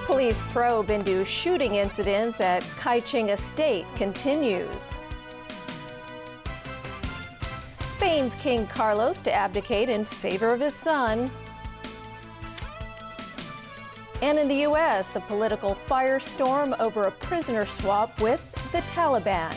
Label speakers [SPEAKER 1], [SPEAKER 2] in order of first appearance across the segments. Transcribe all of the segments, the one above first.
[SPEAKER 1] Police probe into shooting incidents at Kaiching Estate continues. Spain's King Carlos to abdicate in favor of his son. And in the U.S., a political firestorm over a prisoner swap with the Taliban.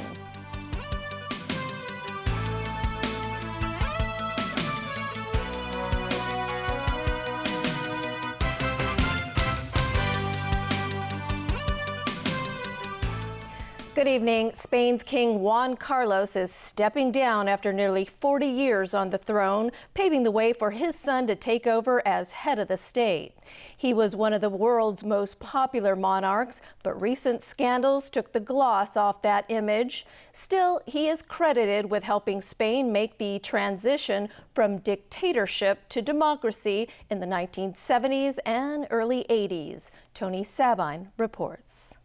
[SPEAKER 1] Good evening. Spain's King Juan Carlos is stepping down after nearly 40 years on the throne, paving the way for his son to take over as head of the state. He was one of the world's most popular monarchs, but recent scandals took the gloss off that image. Still, he is credited with helping Spain make the transition from dictatorship to democracy in the 1970s and early 80s. Tony Sabine reports.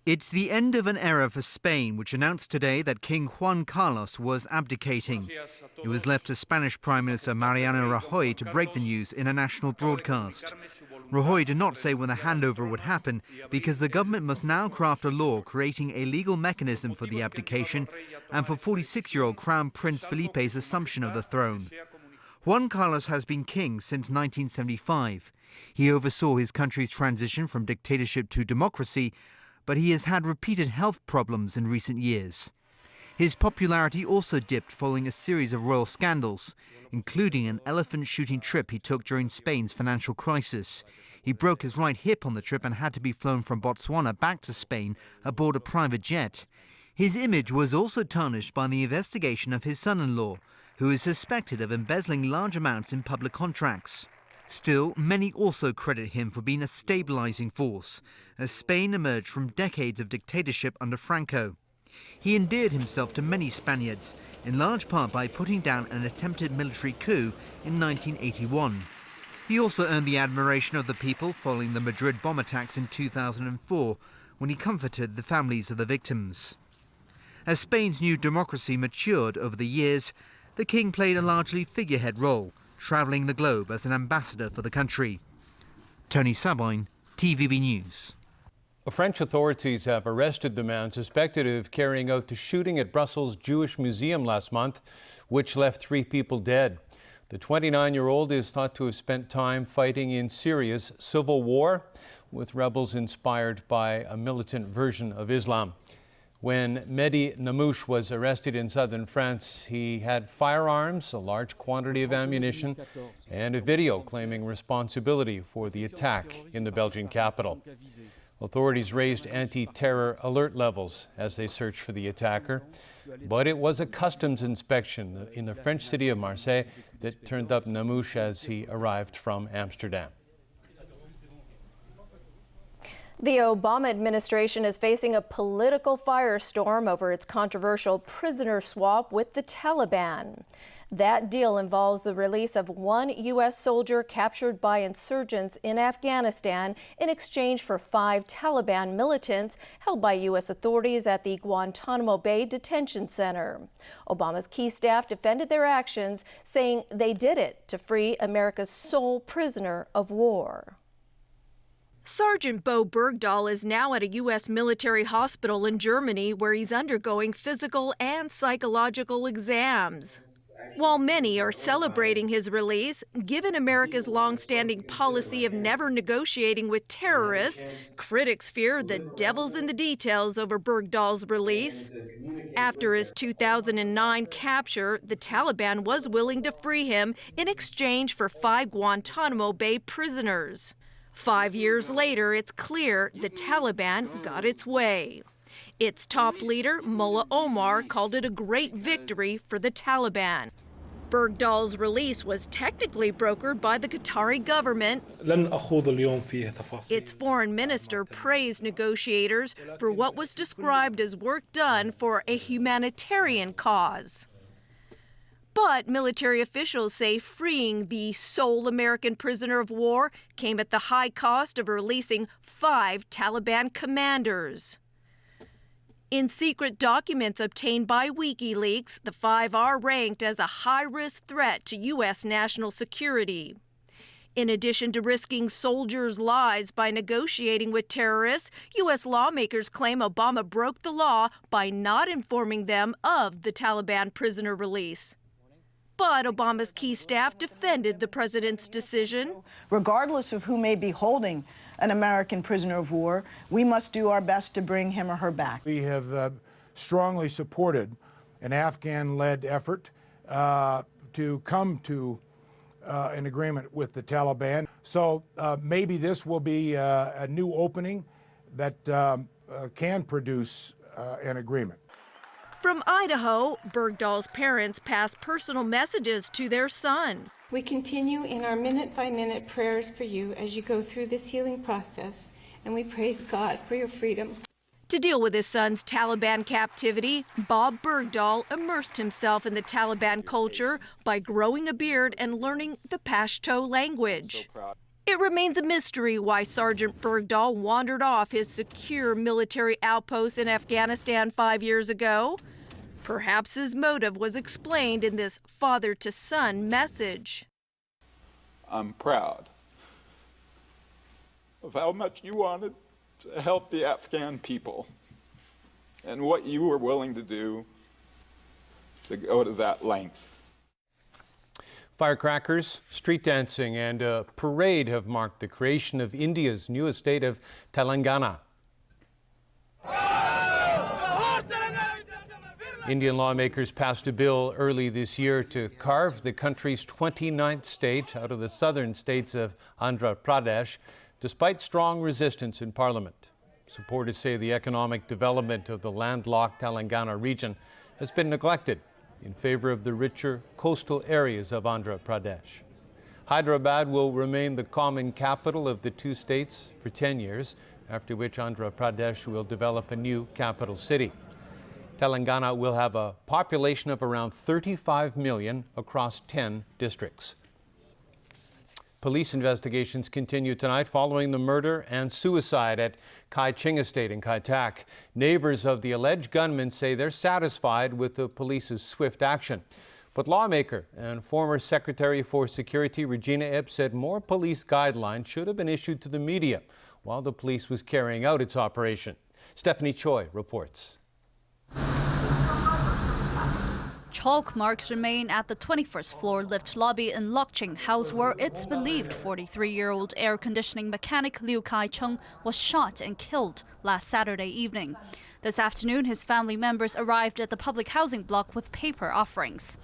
[SPEAKER 2] It's the end of an era for Spain, which announced today that King Juan Carlos was abdicating. It was left to Spanish Prime Minister Mariano Rajoy to break the news in a national broadcast. Rajoy did not say when the handover would happen because the government must now craft a law creating a legal mechanism for the abdication and for 46-year-old Crown Prince Felipe's assumption of the throne. Juan Carlos has been king since 1975. He oversaw his country's transition from dictatorship to democracy, but he has had repeated health problems in recent years. His popularity also dipped following a series of royal scandals, including an elephant shooting trip he took during Spain's financial crisis. He broke his right hip on the trip and had to be flown from Botswana back to Spain aboard a private jet. His image was also tarnished by the investigation of his son-in-law, who is suspected of embezzling large amounts in public contracts. Still, many also credit him for being a stabilizing force, as Spain emerged from decades of dictatorship under Franco. He endeared himself to many Spaniards, in large part by putting down an attempted military coup in 1981. He also earned the admiration of the people following the Madrid bomb attacks in 2004, when he comforted the families of the victims. As Spain's new democracy matured over the years, the king played a largely figurehead role, travelling the globe as an ambassador for the country. Tony Sabine, TVB News.
[SPEAKER 3] French authorities have arrested the man suspected of carrying out the shooting at Brussels' Jewish Museum last month, which left 3 people dead. The 29-year-old is thought to have spent time fighting in Syria's civil war with rebels inspired by a militant version of Islam. When Mehdi Namouche was arrested in southern France, he had firearms, a large quantity of ammunition, and a video claiming responsibility for the attack in the Belgian capital. Authorities raised anti-terror alert levels as they searched for the attacker, but it was a customs inspection in the French city of Marseille that turned up Namouche as he arrived from Amsterdam.
[SPEAKER 1] The Obama administration is facing a political firestorm over its controversial prisoner swap with the Taliban. That deal involves the release of 1 U.S. soldier captured by insurgents in Afghanistan in exchange for 5 Taliban militants held by U.S. authorities at the Guantanamo Bay Detention Center. Obama's key staff defended their actions, saying they did it to free America's sole prisoner of war. Sergeant Bo Bergdahl is now at a U.S. military hospital in Germany where he's undergoing physical and psychological exams. While many are celebrating his release, given America's long-standing policy of never negotiating with terrorists, critics fear the devil's in the details over Bergdahl's release. After his 2009 capture, the Taliban was willing to free him in exchange for 5 Guantanamo Bay prisoners. 5 years later, it's clear the Taliban got its way. Its top leader, Mullah Omar, called it a great victory for the Taliban. Bergdahl's release was technically brokered by the Qatari government. Its foreign minister praised negotiators for what was described as work done for a humanitarian cause. But military officials say freeing the sole American prisoner of war came at the high cost of releasing 5 Taliban commanders. In secret documents obtained by WikiLeaks, the five are ranked as a high-risk threat to U.S. national security. In addition to risking soldiers' lives by negotiating with terrorists, U.S. lawmakers claim Obama broke the law by not informing them of the Taliban prisoner release. But Obama's key staff defended the president's decision.
[SPEAKER 4] Regardless of who may be holding an American prisoner of war, we must do our best to bring him or her back.
[SPEAKER 5] We have strongly supported an Afghan-led effort to come to an agreement with the Taliban. So maybe this will be a new opening that can produce an agreement.
[SPEAKER 1] From Idaho, Bergdahl's parents passed personal messages to their son.
[SPEAKER 6] We continue in our minute-by-minute prayers for you as you go through this healing process, and we praise God for your freedom.
[SPEAKER 1] To deal with his son's Taliban captivity, Bob Bergdahl immersed himself in the Taliban culture by growing a beard and learning the Pashto language. It remains a mystery why Sergeant Bergdahl wandered off his secure military outpost in Afghanistan 5 years ago. Perhaps his motive was explained in this father-to-son message.
[SPEAKER 7] I'm proud of how much you wanted to help the Afghan people and what you were willing to do to go to that length.
[SPEAKER 3] Firecrackers, street dancing and a parade have marked the creation of India's newest state of Telangana. Indian lawmakers passed a bill early this year to carve the country's 29th state out of the southern states of Andhra Pradesh, despite strong resistance in Parliament. Supporters say the economic development of the landlocked Telangana region has been neglected in favor of the richer coastal areas of Andhra Pradesh. Hyderabad will remain the common capital of the two states for 10 years, after which Andhra Pradesh will develop a new capital city. Telangana will have a population of around 35 million across 10 districts. Police investigations continue tonight following the murder and suicide at Kai Ching Estate in Kai Tak. Neighbors of the alleged gunman say they're satisfied with the police's swift action. But lawmaker and former Secretary for Security Regina Ip said more police guidelines should have been issued to the media while the police was carrying out its operation. Stephanie Choi reports.
[SPEAKER 8] Chalk marks remain at the 21st floor lift lobby in Lokching House, where it's believed 43-year-old air conditioning mechanic Liu Kai-chung was shot and killed last Saturday evening. This afternoon, his family members arrived at the public housing block with paper offerings.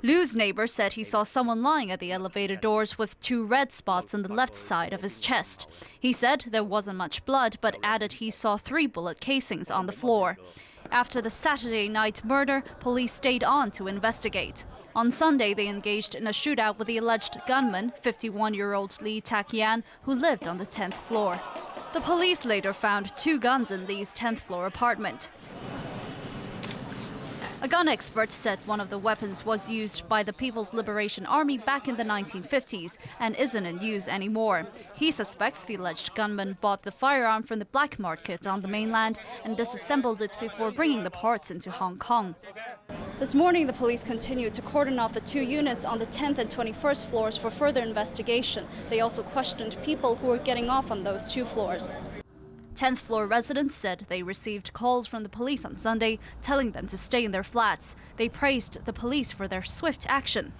[SPEAKER 8] Liu's neighbor said he saw someone lying at the elevator doors with 2 red spots on the left side of his chest. He said there wasn't much blood, but added he saw 3 bullet casings on the floor. After the Saturday night murder, police stayed on to investigate. On Sunday, they engaged in a shootout with the alleged gunman, 51-year-old Lee Tak-yan, who lived on the 10th floor. The police later found 2 guns in Lee's 10th floor apartment. A gun expert said one of the weapons was used by the People's Liberation Army back in the 1950s and isn't in use anymore. He suspects the alleged gunman bought the firearm from the black market on the mainland and disassembled it before bringing the parts into Hong Kong. This morning, the police continued to cordon off the 2 units on the 10th and 21st floors for further investigation. They also questioned people who were getting off on those 2 floors. 10th floor residents said they received calls from the police on Sunday telling them to stay in their flats. They praised the police for their swift action.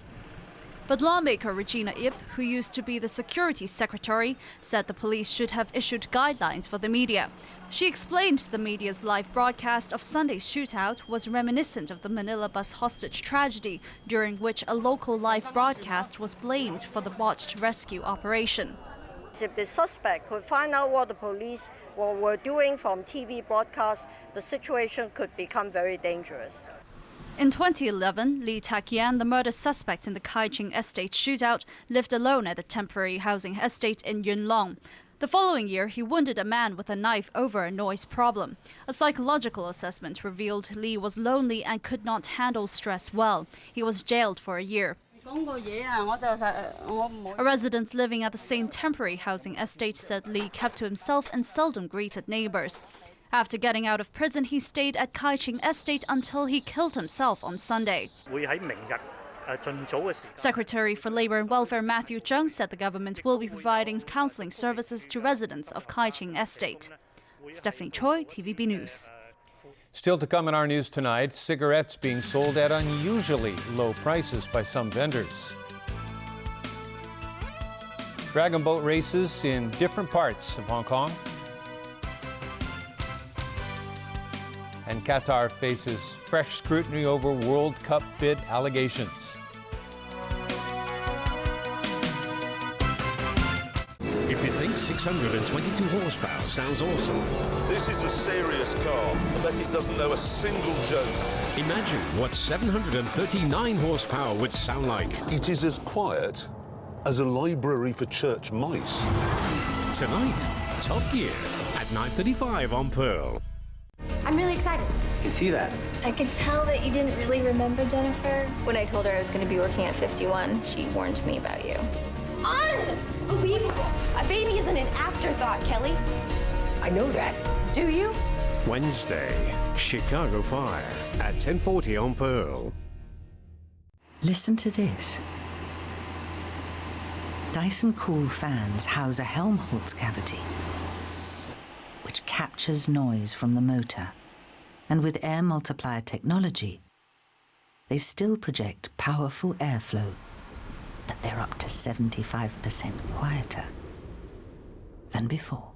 [SPEAKER 8] But lawmaker Regina Ip, who used to be the security secretary, said the police should have issued guidelines for the media. She explained the media's live broadcast of Sunday's shootout was reminiscent of the Manila bus hostage tragedy, during which a local live broadcast was blamed for the botched rescue operation.
[SPEAKER 9] If the suspect could find out what the police were doing from TV broadcasts, the situation could become very dangerous.
[SPEAKER 8] In 2011, Lee Tak-yan, the murder suspect in the Kai Ching Estate shootout, lived alone at a temporary housing estate in Yuen Long. The following year, he wounded a man with a knife over a noise problem. A psychological assessment revealed Lee was lonely and could not handle stress well. He was jailed for a year. A resident living at the same temporary housing estate said Lee kept to himself and seldom greeted neighbors. After getting out of prison, he stayed at Kai Ching Estate until he killed himself on Sunday. Secretary for Labour and Welfare Matthew Chung said the government will be providing counselling services to residents of Kai Ching Estate. Stephanie Choi, TVB News.
[SPEAKER 3] Still to come in our news tonight, cigarettes being sold at unusually low prices by some vendors. Dragon boat races in different parts of Hong Kong. And Qatar faces fresh scrutiny over World Cup bid allegations.
[SPEAKER 10] If you think 622 horsepower sounds awesome,
[SPEAKER 11] this is a serious car. I bet it doesn't know a single joke.
[SPEAKER 10] Imagine what 739 horsepower would sound like.
[SPEAKER 11] It is as quiet as a library for church mice.
[SPEAKER 10] Tonight, Top Gear at 9:35 on Pearl.
[SPEAKER 12] I'm really excited.
[SPEAKER 13] I can see that.
[SPEAKER 14] I could tell that you didn't really remember Jennifer. When I told her I was going to be working at 51, she warned me about you.
[SPEAKER 12] Unbelievable. A baby isn't an afterthought, Kelly.
[SPEAKER 13] I know that.
[SPEAKER 12] Do you?
[SPEAKER 10] Wednesday, Chicago Fire at 10:40 on Pearl.
[SPEAKER 15] Listen to this. Dyson Cool fans house a Helmholtz cavity, which captures noise from the motor. And with air multiplier technology, they still project powerful airflow, but they're up to 75% quieter than before.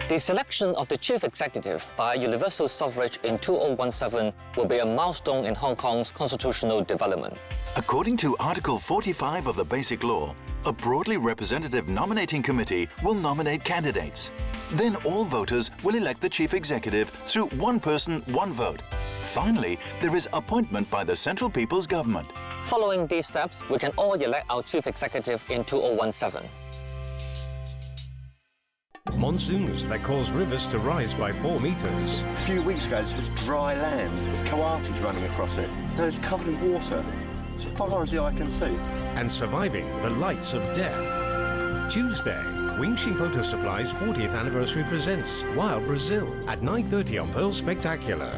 [SPEAKER 16] The selection of the chief executive by universal suffrage in 2017 will be a milestone in Hong Kong's constitutional development.
[SPEAKER 17] According to Article 45 of the Basic Law, a broadly representative nominating committee will nominate candidates. Then all voters will elect the chief executive through one person, one vote. Finally, there is appointment by the Central People's Government.
[SPEAKER 16] Following these steps, we can all elect our chief executive in 2017.
[SPEAKER 10] Monsoons that cause rivers to rise by 4 meters.
[SPEAKER 18] A few weeks ago, this was dry land, coatis running across it. Now it's covered in water, as far as the eye can see.
[SPEAKER 10] And surviving the lights of death. Tuesday, Wingxing Photo Supply's 40th anniversary presents Wild Brazil at 9:30 on Pearl Spectacular.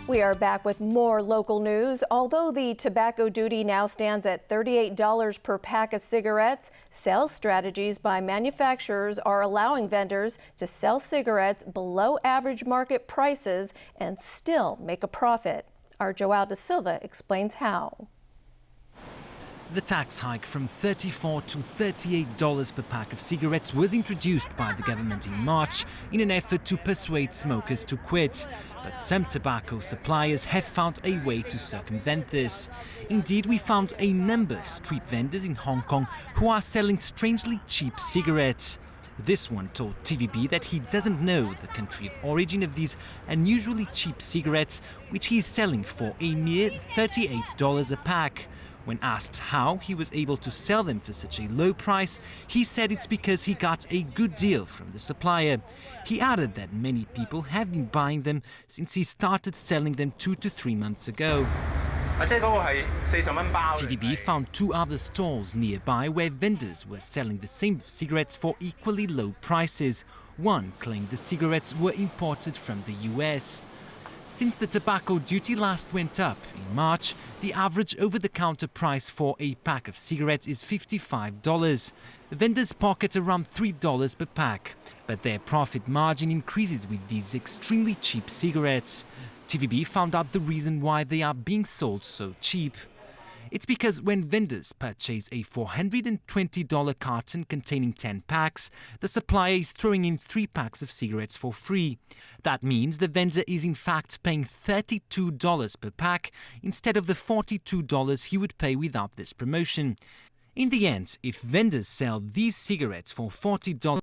[SPEAKER 1] We are back with more local news. Although the tobacco duty now stands at $38 per pack of cigarettes, sales strategies by manufacturers are allowing vendors to sell cigarettes below average market prices and still make a profit. Our Joao da Silva explains how.
[SPEAKER 19] The tax hike from $34 to $38 per pack of cigarettes was introduced by the government in March in an effort to persuade smokers to quit. But some tobacco suppliers have found a way to circumvent this. Indeed, we found a number of street vendors in Hong Kong who are selling strangely cheap cigarettes. This one told TVB that he doesn't know the country of origin of these unusually cheap cigarettes, which he is selling for a mere $38 a pack. When asked how he was able to sell them for such a low price, he said it's because he got a good deal from the supplier. He added that many people have been buying them since he started selling them 2 to 3 months ago. TVB found 2 other stalls nearby where vendors were selling the same cigarettes for equally low prices. One claimed the cigarettes were imported from the US. Since the tobacco duty last went up in March, the average over-the-counter price for a pack of cigarettes is $55. Vendors pocket around $3 per pack, but their profit margin increases with these extremely cheap cigarettes. TVB found out the reason why they are being sold so cheap. It's because when vendors purchase a $420 carton containing 10 packs, the supplier is throwing in 3 packs of cigarettes for free. That means the vendor is in fact paying $32 per pack instead of the $42 he would pay without this promotion. In the end, if vendors sell these cigarettes for $40